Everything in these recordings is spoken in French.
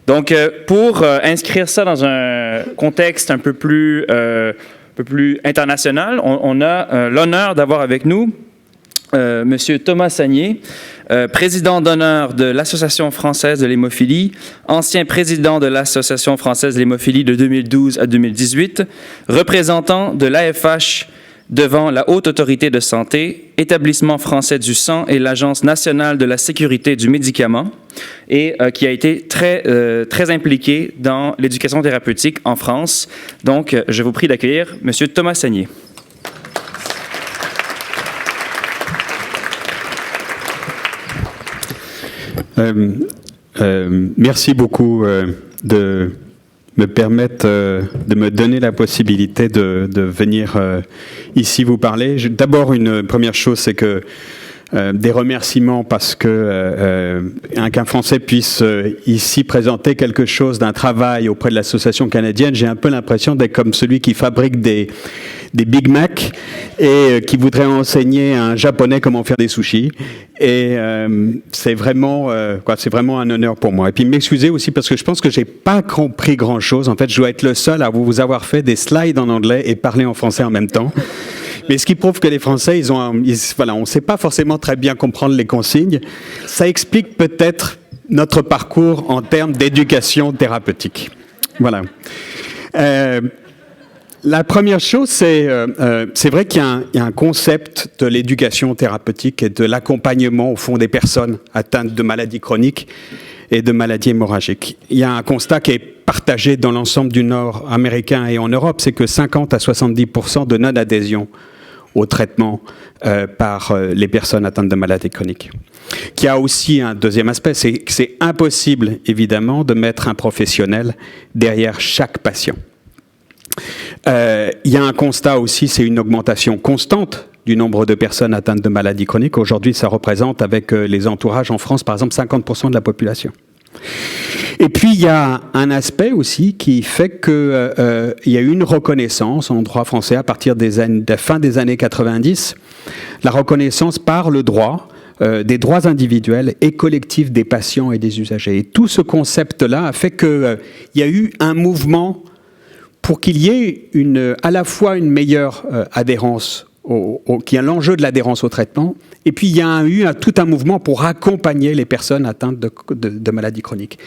Donc, pour inscrire ça dans un contexte un peu plus international, on a l'honneur d'avoir avec nous Monsieur Thomas Sagnier, président d'honneur de l'Association française de l'hémophilie, ancien président de l'Association française de l'hémophilie de 2012 à 2018, représentant de l'AFH devant la Haute Autorité de Santé, Établissement français du sang et l'Agence nationale de la sécurité du médicament, et qui a été très impliqué dans l'éducation thérapeutique en France. Donc, je vous prie d'accueillir Monsieur Thomas Sagnier. Merci beaucoup de me permettre de me donner la possibilité de venir ici vous parler. D'abord, une première chose, c'est que des remerciements parce que qu'un Français puisse ici présenter quelque chose d'un travail auprès de l'association canadienne. J'ai un peu l'impression d'être comme celui qui fabrique des Big Mac et qui voudrait enseigner à un Japonais comment faire des sushis. Et c'est vraiment un honneur pour moi. Et puis m'excuser aussi parce que je pense que j'ai pas compris grand-chose. En fait, je dois être le seul à vous avoir fait des slides en anglais et parler en français en même temps. Mais ce qui prouve que les Français, on ne sait pas forcément très bien comprendre les consignes. Ça explique peut-être notre parcours en termes d'éducation thérapeutique. Voilà. La première chose, c'est vrai qu'il y a un concept de l'éducation thérapeutique et de l'accompagnement au fond des personnes atteintes de maladies chroniques et de maladies hémorragiques. Il y a un constat qui est partagé dans l'ensemble du Nord américain et en Europe, c'est que 50 à 70% de non-adhésion au traitement par les personnes atteintes de maladies chroniques. Qui a aussi un deuxième aspect, c'est que c'est impossible, évidemment, de mettre un professionnel derrière chaque patient. Il y a un constat aussi, c'est une augmentation constante du nombre de personnes atteintes de maladies chroniques. Aujourd'hui, ça représente, avec les entourages en France, par exemple, 50% de la population. Et puis, il y a un aspect aussi qui fait qu'il y a eu une reconnaissance en droit français à partir de la fin des années 90, la reconnaissance par le droit des droits individuels et collectifs des patients et des usagers. Et tout ce concept-là a fait qu'il y a eu un mouvement pour qu'il y ait à la fois une meilleure adhérence, qui a l'enjeu de l'adhérence au traitement, et puis il y a eu tout un mouvement pour accompagner les personnes atteintes de maladies chroniques.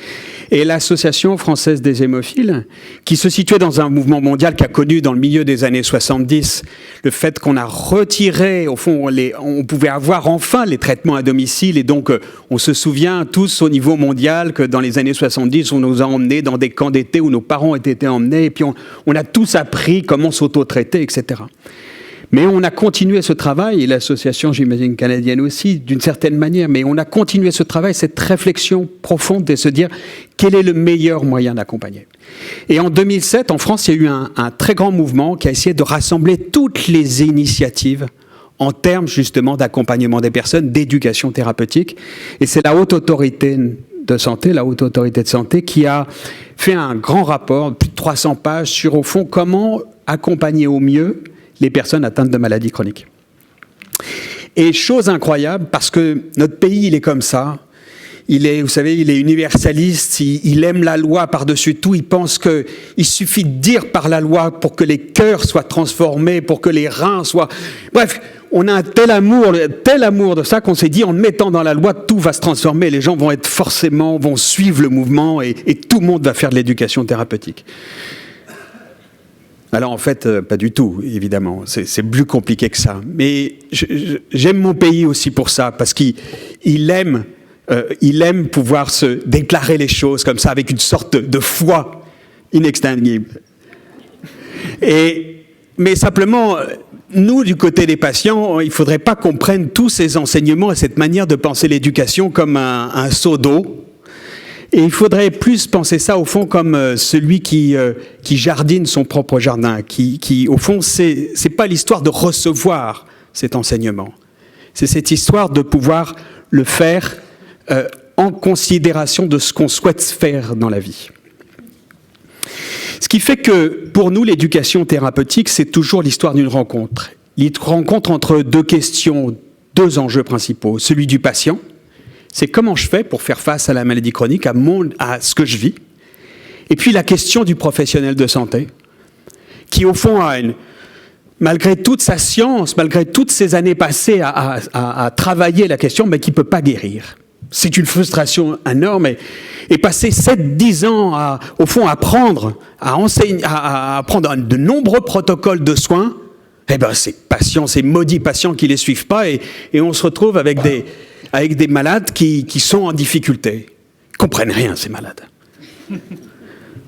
Et l'Association française des hémophiles, qui se situait dans un mouvement mondial qui a connu dans le milieu des années 70 le fait qu'on a retiré, au fond, on pouvait avoir enfin les traitements à domicile, et donc on se souvient tous au niveau mondial que dans les années 70, on nous a emmenés dans des camps d'été où nos parents ont été emmenés, et puis on a tous appris comment s'auto-traiter, etc. Mais on a continué ce travail, et l'association, j'imagine, canadienne aussi, d'une certaine manière, mais on a continué ce travail, cette réflexion profonde de se dire quel est le meilleur moyen d'accompagner. Et en 2007, en France, il y a eu un très grand mouvement qui a essayé de rassembler toutes les initiatives en termes justement d'accompagnement des personnes, d'éducation thérapeutique. Et c'est la Haute Autorité de Santé, qui a fait un grand rapport, plus de 300 pages, sur au fond comment accompagner au mieux les personnes atteintes de maladies chroniques. Et chose incroyable, parce que notre pays, il est comme ça. Vous savez, il est universaliste, il aime la loi par-dessus tout, il pense qu'il suffit de dire par la loi pour que les cœurs soient transformés, pour que les reins soient... Bref, on a un tel amour de ça qu'on s'est dit, en mettant dans la loi, tout va se transformer, les gens vont suivre le mouvement et tout le monde va faire de l'éducation thérapeutique. Alors en fait, pas du tout, évidemment. C'est plus compliqué que ça. Mais j'aime mon pays aussi pour ça, parce qu'il aime pouvoir se déclarer les choses comme ça, avec une sorte de foi inextinguible. Mais simplement, nous, du côté des patients, il ne faudrait pas qu'on prenne tous ces enseignements et cette manière de penser l'éducation comme un seau d'eau. Et il faudrait plus penser ça, au fond, comme celui qui jardine son propre jardin, qui au fond, c'est pas l'histoire de recevoir cet enseignement. C'est cette histoire de pouvoir le faire en considération de ce qu'on souhaite faire dans la vie. Ce qui fait que, pour nous, l'éducation thérapeutique, c'est toujours l'histoire d'une rencontre. Une rencontre entre deux questions, deux enjeux principaux. Celui du patient, c'est comment je fais pour faire face à la maladie chronique, à ce que je vis, Et puis la question du professionnel de santé, qui au fond malgré toute sa science, malgré toutes ces années passées à travailler la question, mais qui ne peut pas guérir. C'est une frustration énorme. Et passer 7-10 ans au fond, à apprendre, à enseigner, à apprendre de nombreux protocoles de soins, eh ben, ces patients, ces maudits patients qui ne les suivent pas, et on se retrouve avec des malades qui sont en difficulté. Ils ne comprennent rien, ces malades.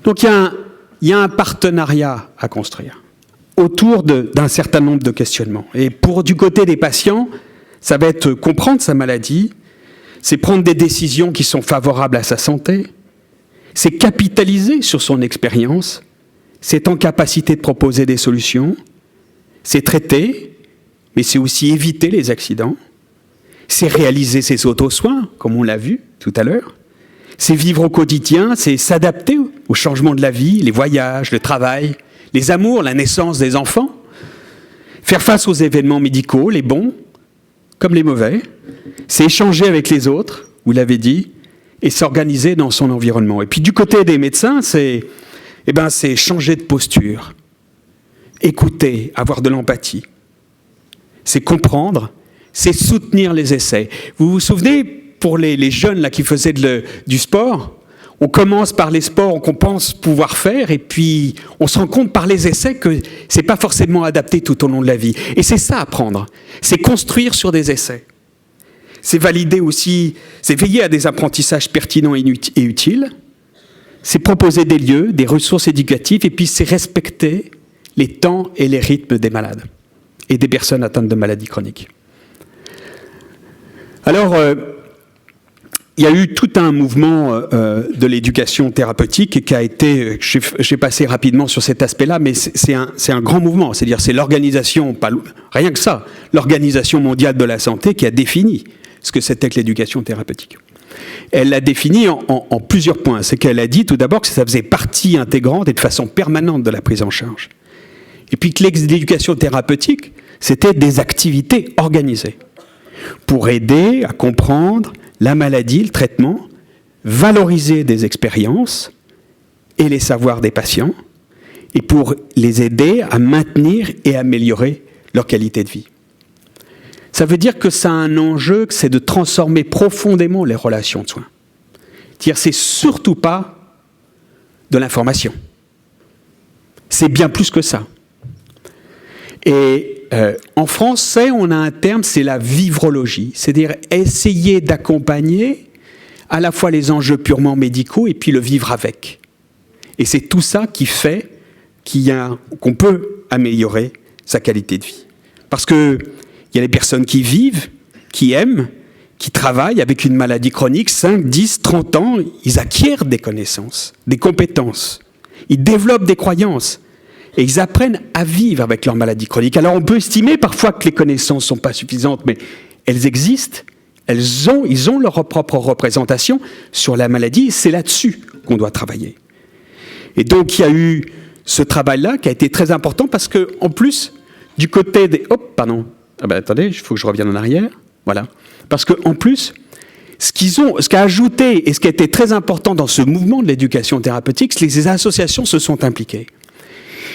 Donc il y a un partenariat à construire autour d'un certain nombre de questionnements. Et du côté des patients, ça va être comprendre sa maladie, c'est prendre des décisions qui sont favorables à sa santé, c'est capitaliser sur son expérience, c'est en capacité de proposer des solutions, c'est traiter, mais c'est aussi éviter les accidents, c'est réaliser ses auto-soins, comme on l'a vu tout à l'heure, c'est vivre au quotidien, c'est s'adapter aux changements de la vie, les voyages, le travail, les amours, la naissance des enfants, faire face aux événements médicaux, les bons comme les mauvais, c'est échanger avec les autres, vous l'avez dit, et s'organiser dans son environnement. Et puis du côté des médecins, c'est changer de posture, écouter, avoir de l'empathie, c'est comprendre, c'est soutenir les essais. Vous vous souvenez, pour les jeunes là, qui faisaient du sport, on commence par les sports qu'on pense pouvoir faire, et puis on se rend compte par les essais que ce n'est pas forcément adapté tout au long de la vie. Et c'est ça, apprendre. C'est construire sur des essais. C'est valider aussi, c'est veiller à des apprentissages pertinents et utiles. C'est proposer des lieux, des ressources éducatives, et puis c'est respecter les temps et les rythmes des malades et des personnes atteintes de maladies chroniques. Alors, il y a eu tout un mouvement de l'éducation thérapeutique qui a été, j'ai passé rapidement sur cet aspect-là, mais c'est un grand mouvement, c'est-à-dire c'est l'organisation, rien que ça, l'Organisation mondiale de la santé qui a défini ce que c'était que l'éducation thérapeutique. Elle l'a défini en plusieurs points. C'est qu'elle a dit tout d'abord que ça faisait partie intégrante et de façon permanente de la prise en charge. Et puis que l'éducation thérapeutique, c'était des activités organisées pour aider à comprendre la maladie, le traitement, valoriser des expériences et les savoirs des patients, et pour les aider à maintenir et améliorer leur qualité de vie. Ça veut dire que ça a un enjeu, c'est de transformer profondément les relations de soins. C'est-à-dire, c'est surtout pas de l'information. C'est bien plus que ça. Et en français, on a un terme, c'est la vivrologie, c'est-à-dire essayer d'accompagner à la fois les enjeux purement médicaux et puis le vivre avec. Et c'est tout ça qui fait qu'on peut améliorer sa qualité de vie. Parce qu'il y a les personnes qui vivent, qui aiment, qui travaillent avec une maladie chronique, 5, 10, 30 ans, ils acquièrent des connaissances, des compétences, ils développent des croyances. Et ils apprennent à vivre avec leur maladie chronique. Alors on peut estimer parfois que les connaissances ne sont pas suffisantes, mais elles existent, ils ont leur propre représentation sur la maladie, et c'est là-dessus qu'on doit travailler. Et donc il y a eu ce travail-là qui a été très important parce qu'en plus, du côté des... attendez, il faut que je revienne en arrière. Voilà. Parce qu'en plus, ce qui a ajouté et ce qui a été très important dans ce mouvement de l'éducation thérapeutique, c'est que les associations se sont impliquées.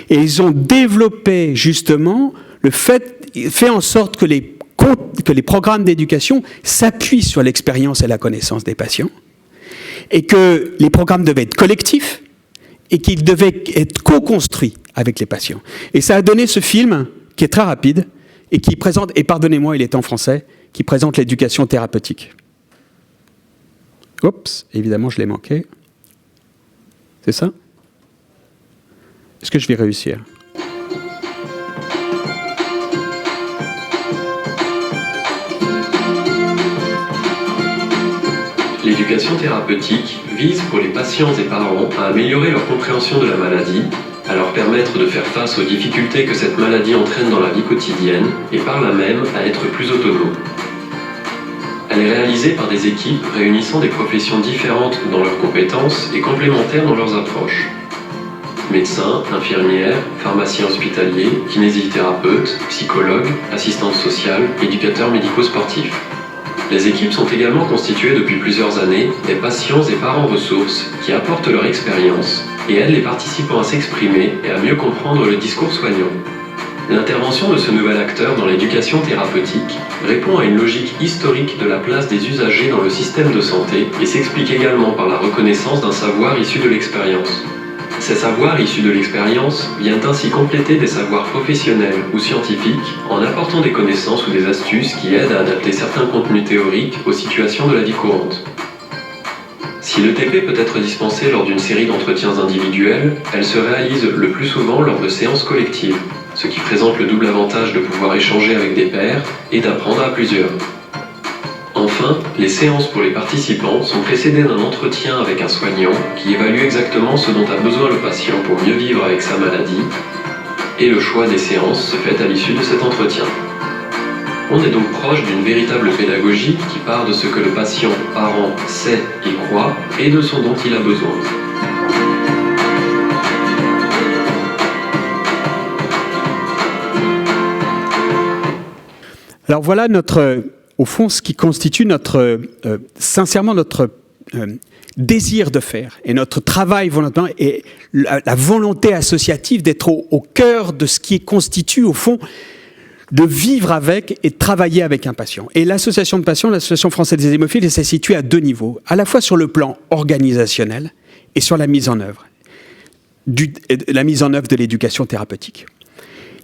Et ils ont développé justement fait en sorte que les programmes d'éducation s'appuient sur l'expérience et la connaissance des patients, et que les programmes devaient être collectifs et qu'ils devaient être co-construits avec les patients. Et ça a donné ce film qui est très rapide et qui présente, et pardonnez-moi, il est en français, qui présente l'éducation thérapeutique. Oups, évidemment, je l'ai manqué. C'est ça ? Est-ce que je vais réussir ? L'éducation thérapeutique vise pour les patients et parents à améliorer leur compréhension de la maladie, à leur permettre de faire face aux difficultés que cette maladie entraîne dans la vie quotidienne et par là même à être plus autonomes. Elle est réalisée par des équipes réunissant des professions différentes dans leurs compétences et complémentaires dans leurs approches. Médecins, infirmières, pharmaciens hospitaliers, kinésithérapeutes, psychologues, assistantes sociales, éducateurs médico-sportifs. Les équipes sont également constituées depuis plusieurs années des patients et parents ressources qui apportent leur expérience et aide les participants à s'exprimer et à mieux comprendre le discours soignant. L'intervention de ce nouvel acteur dans l'éducation thérapeutique répond à une logique historique de la place des usagers dans le système de santé et s'explique également par la reconnaissance d'un savoir issu de l'expérience. Ces savoirs issus de l'expérience viennent ainsi compléter des savoirs professionnels ou scientifiques en apportant des connaissances ou des astuces qui aident à adapter certains contenus théoriques aux situations de la vie courante. Si l'ETP peut être dispensée lors d'une série d'entretiens individuels, elle se réalise le plus souvent lors de séances collectives, ce qui présente le double avantage de pouvoir échanger avec des pairs et d'apprendre à plusieurs. Enfin, les séances pour les participants sont précédées d'un entretien avec un soignant qui évalue exactement ce dont a besoin le patient pour mieux vivre avec sa maladie, et le choix des séances se fait à l'issue de cet entretien. On est donc proche d'une véritable pédagogie qui part de ce que le patient, parent, sait et croit, et de ce dont il a besoin. Alors voilà au fond, ce qui constitue sincèrement notre désir de faire et notre travail volontaire et la volonté associative d'être au cœur de ce qui constitue, au fond, de vivre avec et de travailler avec un patient. Et l'association de patients, l'association française des hémophiles, elle s'est située à deux niveaux, à la fois sur le plan organisationnel et sur la mise en œuvre, de l'éducation thérapeutique.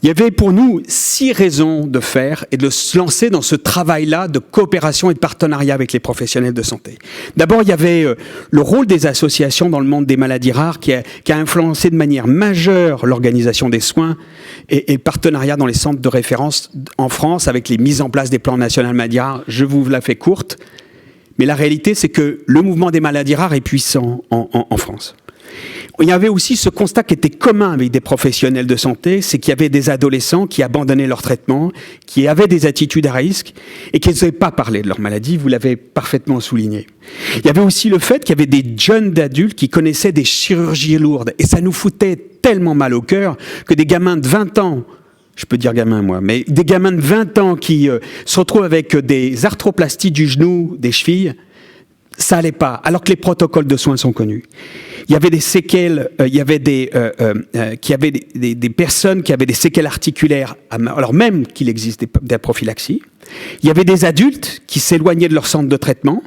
Il y avait pour nous 6 raisons de faire et de se lancer dans ce travail-là de coopération et de partenariat avec les professionnels de santé. D'abord, il y avait le rôle des associations dans le monde des maladies rares qui a influencé de manière majeure l'organisation des soins et le partenariat dans les centres de référence en France avec les mises en place des plans nationaux maladies rares. Je vous la fais courte, mais la réalité, c'est que le mouvement des maladies rares est puissant en France. Il y avait aussi ce constat qui était commun avec des professionnels de santé, c'est qu'il y avait des adolescents qui abandonnaient leur traitement, qui avaient des attitudes à risque et qui n'osaient pas parler de leur maladie, vous l'avez parfaitement souligné. Il y avait aussi le fait qu'il y avait des jeunes adultes qui connaissaient des chirurgies lourdes et ça nous foutait tellement mal au cœur que des gamins de 20 ans, je peux dire gamin moi, mais des gamins de 20 ans qui se retrouvent avec des arthroplasties du genou, des chevilles, ça allait pas, alors que les protocoles de soins sont connus. Il y avait des séquelles, il y avait des personnes qui avaient des séquelles articulaires, alors même qu'il existe des prophylaxies. Il y avait des adultes qui s'éloignaient de leur centre de traitement,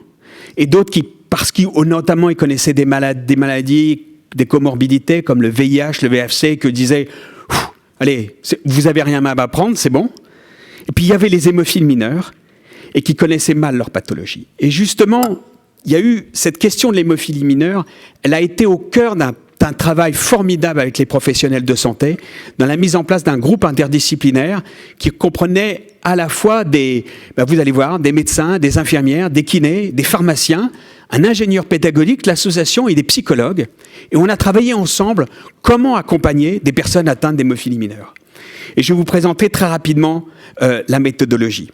et d'autres qui, parce qu'ils notamment ils connaissaient des maladies, des comorbidités comme le VIH, le VFC, que disaient « Allez, vous avez rien à m'apprendre, c'est bon ». Et puis il y avait les hémophiles mineurs, et qui connaissaient mal leur pathologie. Et justement, il y a eu cette question de l'hémophilie mineure, elle a été au cœur d'un travail formidable avec les professionnels de santé, dans la mise en place d'un groupe interdisciplinaire qui comprenait à la fois vous allez voir, des médecins, des infirmières, des kinés, des pharmaciens, un ingénieur pédagogique, l'association et des psychologues. Et on a travaillé ensemble comment accompagner des personnes atteintes d'hémophilie mineure. Et je vais vous présenter très rapidement la méthodologie.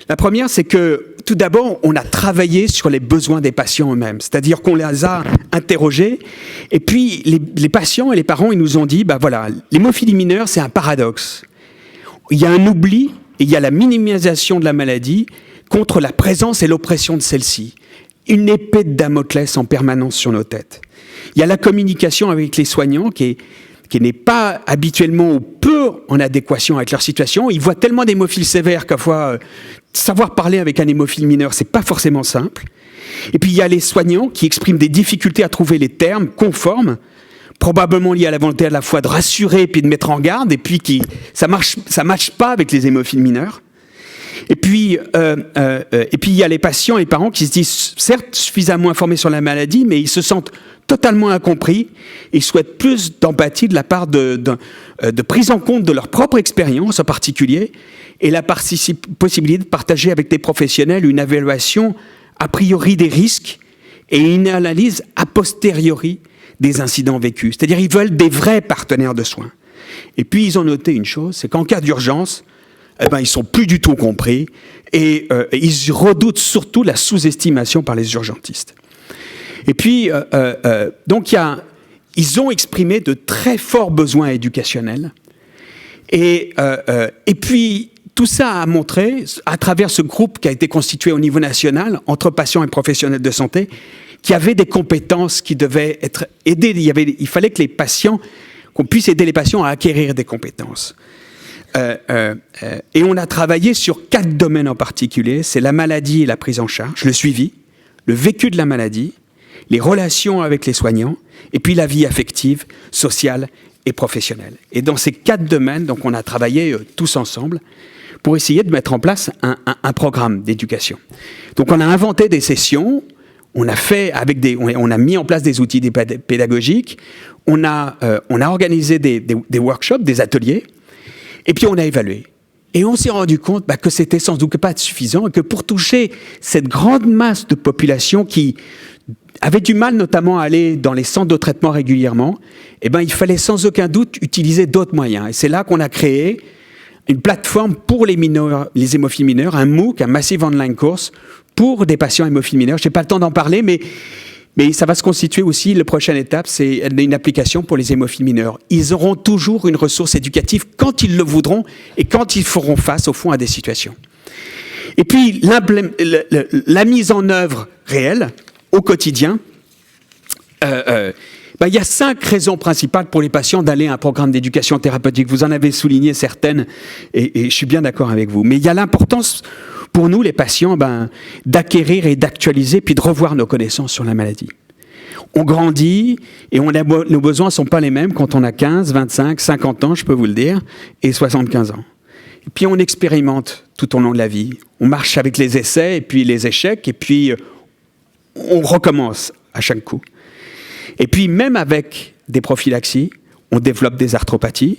La première, c'est que, tout d'abord, on a travaillé sur les besoins des patients eux-mêmes. C'est-à-dire qu'on les a interrogés. Et puis, les patients et les parents, ils nous ont dit, voilà, l'hémophilie mineure, c'est un paradoxe. Il y a un oubli et il y a la minimisation de la maladie contre la présence et l'oppression de celle-ci. Une épée de Damoclès en permanence sur nos têtes. Il y a la communication avec les soignants qui n'est pas habituellement ou peu en adéquation avec leur situation. Ils voient tellement d'hémophiles sévères qu'à fois, savoir parler avec un hémophile mineur, c'est pas forcément simple. Et puis il y a les soignants qui expriment des difficultés à trouver les termes conformes, probablement liés à la volonté à la fois de rassurer et puis de mettre en garde, et puis ça marche pas avec les hémophiles mineurs. Et puis il y a les patients et les parents qui se disent, certes, suffisamment informés sur la maladie, mais ils se sentent totalement incompris. Ils souhaitent plus d'empathie de la part de prise en compte de leur propre expérience en particulier, et la possibilité de partager avec des professionnels une évaluation a priori des risques et une analyse a posteriori des incidents vécus. C'est-à-dire ils veulent des vrais partenaires de soins. Et puis ils ont noté une chose, c'est qu'en cas d'urgence, ils sont plus du tout compris et ils redoutent surtout la sous-estimation par les urgentistes. Et puis, donc ils ont exprimé de très forts besoins éducationnels et puis tout ça a montré, à travers ce groupe qui a été constitué au niveau national, entre patients et professionnels de santé, qu'il y avait des compétences qui devaient être aidées. Il fallait que les patients, qu'on puisse aider les patients à acquérir des compétences. Et on a travaillé sur 4 domaines en particulier. C'est la maladie et la prise en charge, le suivi, le vécu de la maladie, les relations avec les soignants, et puis la vie affective, sociale et professionnelle. Et dans ces 4 domaines, donc, on a travaillé tous ensemble pour essayer de mettre en place un programme d'éducation. Donc on a inventé des sessions, on a mis en place des outils pédagogiques, on a organisé des workshops, des ateliers, et puis on a évalué. Et on s'est rendu compte que c'était sans doute pas suffisant, et que pour toucher cette grande masse de population qui avait du mal notamment à aller dans les centres de traitement régulièrement, il fallait sans aucun doute utiliser d'autres moyens. Et c'est là qu'on a créé une plateforme pour les hémophiles mineurs, un MOOC, un Massive Online Course, pour des patients hémophiles mineurs. Je n'ai pas le temps d'en parler, mais ça va se constituer aussi, la prochaine étape, c'est une application pour les hémophiles mineurs. Ils auront toujours une ressource éducative quand ils le voudront et quand ils feront face, au fond, à des situations. Et puis, la mise en œuvre réelle, au quotidien, il y a 5 raisons principales pour les patients d'aller à un programme d'éducation thérapeutique. Vous en avez souligné certaines, et je suis bien d'accord avec vous. Mais il y a l'importance pour nous, les patients, d'acquérir et d'actualiser, puis de revoir nos connaissances sur la maladie. On grandit, et nos besoins ne sont pas les mêmes quand on a 15, 25, 50 ans, je peux vous le dire, et 75 ans. Et puis on expérimente tout au long de la vie. On marche avec les essais, et puis les échecs, et puis on recommence à chaque coup. Et puis, même avec des prophylaxies, on développe des arthropathies.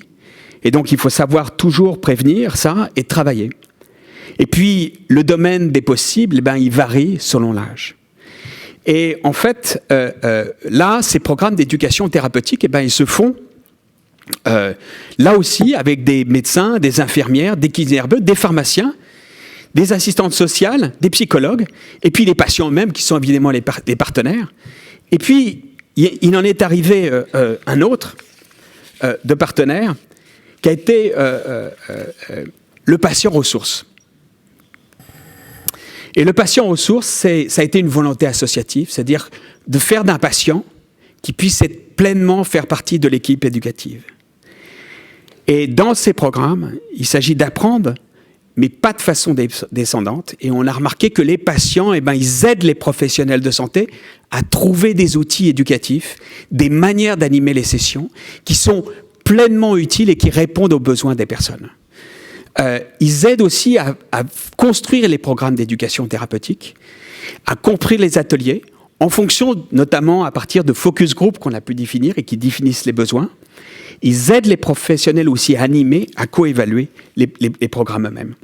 Et donc, il faut savoir toujours prévenir ça et travailler. Et puis, le domaine des possibles, il varie selon l'âge. Et en fait, là, ces programmes d'éducation thérapeutique, ils se font là aussi avec des médecins, des infirmières, des kinésithérapeutes, des pharmaciens, des assistantes sociales, des psychologues, et puis les patients eux-mêmes qui sont évidemment des partenaires. Et puis, il en est arrivé un autre de partenaire qui a été le patient ressource. Et le patient ressource, ça a été une volonté associative, c'est-à-dire de faire d'un patient qui puisse pleinement faire partie de l'équipe éducative. Et dans ces programmes, il s'agit d'apprendre, mais pas de façon descendante. Et on a remarqué que les patients, ils aident les professionnels de santé à trouver des outils éducatifs, des manières d'animer les sessions qui sont pleinement utiles et qui répondent aux besoins des personnes. Ils aident aussi à construire les programmes d'éducation thérapeutique, à construire les ateliers, en fonction notamment à partir de focus group qu'on a pu définir et qui définissent les besoins. Ils aident les professionnels aussi à animer, à co-évaluer les programmes eux-mêmes.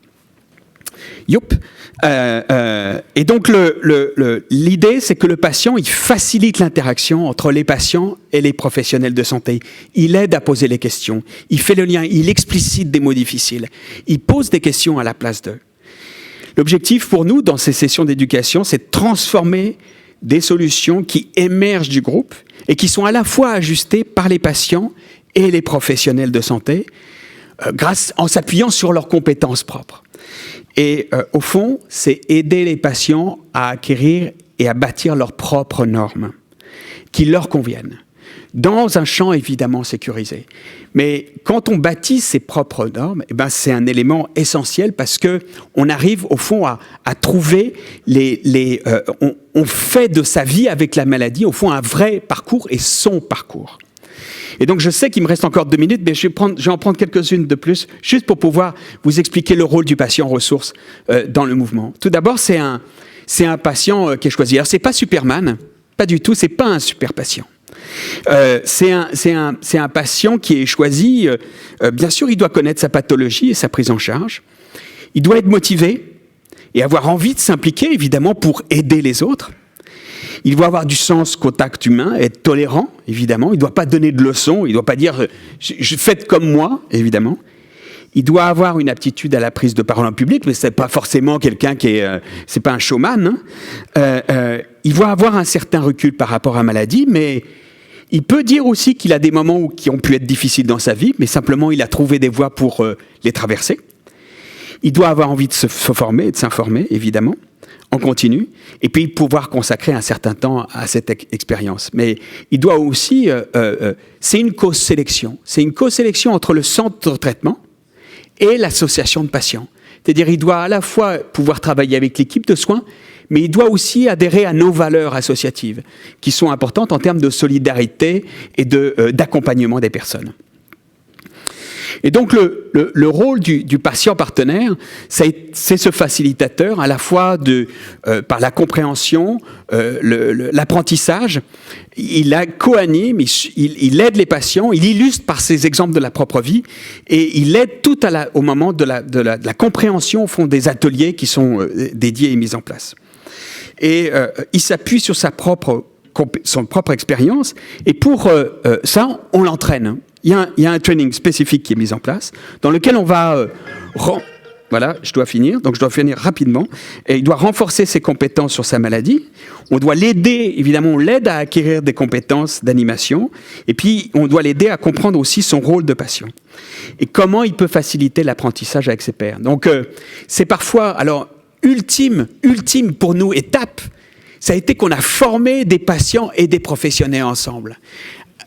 Et donc, l'idée, c'est que le patient, il facilite l'interaction entre les patients et les professionnels de santé. Il aide à poser les questions. Il fait le lien. Il explicite des mots difficiles. Il pose des questions à la place d'eux. L'objectif pour nous, dans ces sessions d'éducation, c'est de transformer des solutions qui émergent du groupe et qui sont à la fois ajustées par les patients et les professionnels de santé, en s'appuyant sur leurs compétences propres. Et au fond, c'est aider les patients à acquérir et à bâtir leurs propres normes qui leur conviennent, dans un champ évidemment sécurisé. Mais quand on bâtit ses propres normes, c'est un élément essentiel parce qu'on arrive au fond à trouver on fait de sa vie avec la maladie, au fond, un vrai parcours et son parcours. Et donc, je sais qu'il me reste encore 2 minutes, mais je vais en prendre quelques-unes de plus, juste pour pouvoir vous expliquer le rôle du patient ressource dans le mouvement. Tout d'abord, c'est un patient qui est choisi. Alors, c'est pas Superman, pas du tout, c'est pas un super patient. C'est un patient qui est choisi. Bien sûr, il doit connaître sa pathologie et sa prise en charge. Il doit être motivé et avoir envie de s'impliquer, évidemment, pour aider les autres. Il doit avoir du sens contact humain, être tolérant, évidemment. Il ne doit pas donner de leçons, il ne doit pas dire « faites comme moi », évidemment. Il doit avoir une aptitude à la prise de parole en public, mais ce n'est pas forcément quelqu'un qui est... c'est pas un showman. Il doit avoir un certain recul par rapport à la maladie, mais il peut dire aussi qu'il a des moments qui ont pu être difficiles dans sa vie, mais simplement il a trouvé des voies pour les traverser. Il doit avoir envie de se former et de s'informer, évidemment, en continu, et puis pouvoir consacrer un certain temps à cette expérience. Mais il doit aussi... c'est une co-sélection. C'est une co-sélection entre le centre de traitement et l'association de patients. C'est-à-dire il doit à la fois pouvoir travailler avec l'équipe de soins, mais il doit aussi adhérer à nos valeurs associatives, qui sont importantes en termes de solidarité et d'accompagnement des personnes. Et donc le rôle du patient partenaire, c'est ce facilitateur à la fois par la compréhension, l'apprentissage. Il co-anime, il aide les patients, il illustre par ses exemples de la propre vie, et il aide tout au moment de la compréhension au fond des ateliers qui sont dédiés et mis en place. Et il s'appuie sur son propre expérience, et pour ça, on l'entraîne. Il y a un training spécifique qui est mis en place, dans lequel on va... Voilà, je dois finir rapidement. Et il doit renforcer ses compétences sur sa maladie. On doit l'aider, évidemment, on l'aide à acquérir des compétences d'animation. Et puis, on doit l'aider à comprendre aussi son rôle de patient. Et comment il peut faciliter l'apprentissage avec ses pairs. Donc, c'est parfois... Alors, ultime pour nous, étape, ça a été qu'on a formé des patients et des professionnels ensemble.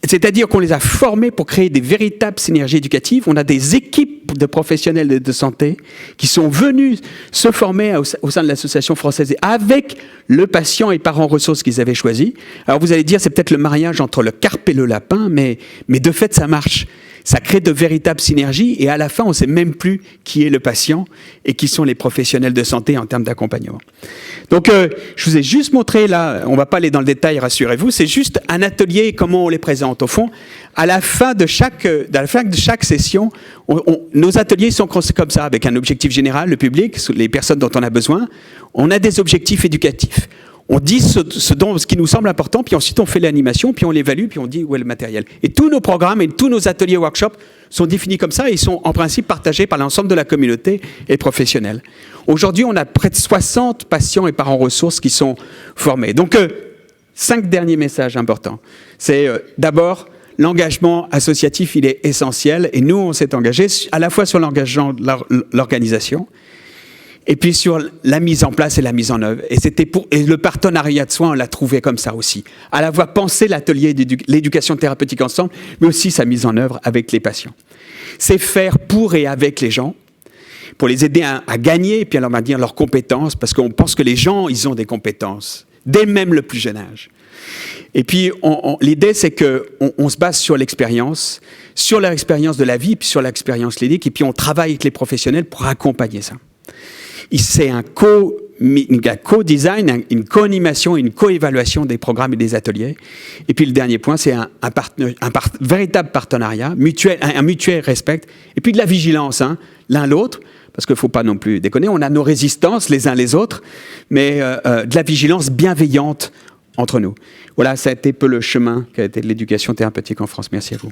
C'est-à-dire qu'on les a formés pour créer des véritables synergies éducatives. On a des équipes de professionnels de santé qui sont venus se former au sein de l'Association française avec le patient et parents ressources qu'ils avaient choisis. Alors vous allez dire, c'est peut-être le mariage entre le carpe et le lapin, mais de fait, ça marche. Ça crée de véritables synergies et à la fin, on ne sait même plus qui est le patient et qui sont les professionnels de santé en termes d'accompagnement. Donc, je vous ai juste montré là, on ne va pas aller dans le détail, rassurez-vous, c'est juste un atelier, comment on les présente. Au fond, à la fin de chaque session, nos ateliers sont comme ça, avec un objectif général, le public, les personnes dont on a besoin. On a des objectifs éducatifs. On dit ce qui nous semble important, puis ensuite on fait l'animation, puis on l'évalue, puis on dit où est le matériel. Et tous nos programmes et tous nos ateliers workshops sont définis comme ça et ils sont en principe partagés par l'ensemble de la communauté et professionnelle. Aujourd'hui, on a près de 60 patients et parents ressources qui sont formés. Donc, 5 derniers messages importants. C'est d'abord, l'engagement associatif, il est essentiel et nous, on s'est engagés à la fois sur l'engagement de l'organisation, et puis sur la mise en place et la mise en œuvre. Et le partenariat de soins, on l'a trouvé comme ça aussi. À la fois penser l'atelier l'éducation thérapeutique ensemble, mais aussi sa mise en œuvre avec les patients. C'est faire pour et avec les gens, pour les aider à gagner, et puis à leur dire leurs compétences, parce qu'on pense que les gens, ils ont des compétences, dès même le plus jeune âge. Et puis, l'idée, c'est qu'on se base sur l'expérience, sur leur expérience de la vie, puis sur l'expérience clinique, et puis on travaille avec les professionnels pour accompagner ça. C'est un co-design, une co-animation, une co-évaluation des programmes et des ateliers. Et puis le dernier point, c'est un véritable partenariat, un mutuel respect, et puis de la vigilance, l'un l'autre, parce qu'il ne faut pas non plus déconner, on a nos résistances les uns les autres, mais de la vigilance bienveillante entre nous. Voilà, ça a été un peu le chemin qu'a été l'éducation thérapeutique en France. Merci à vous.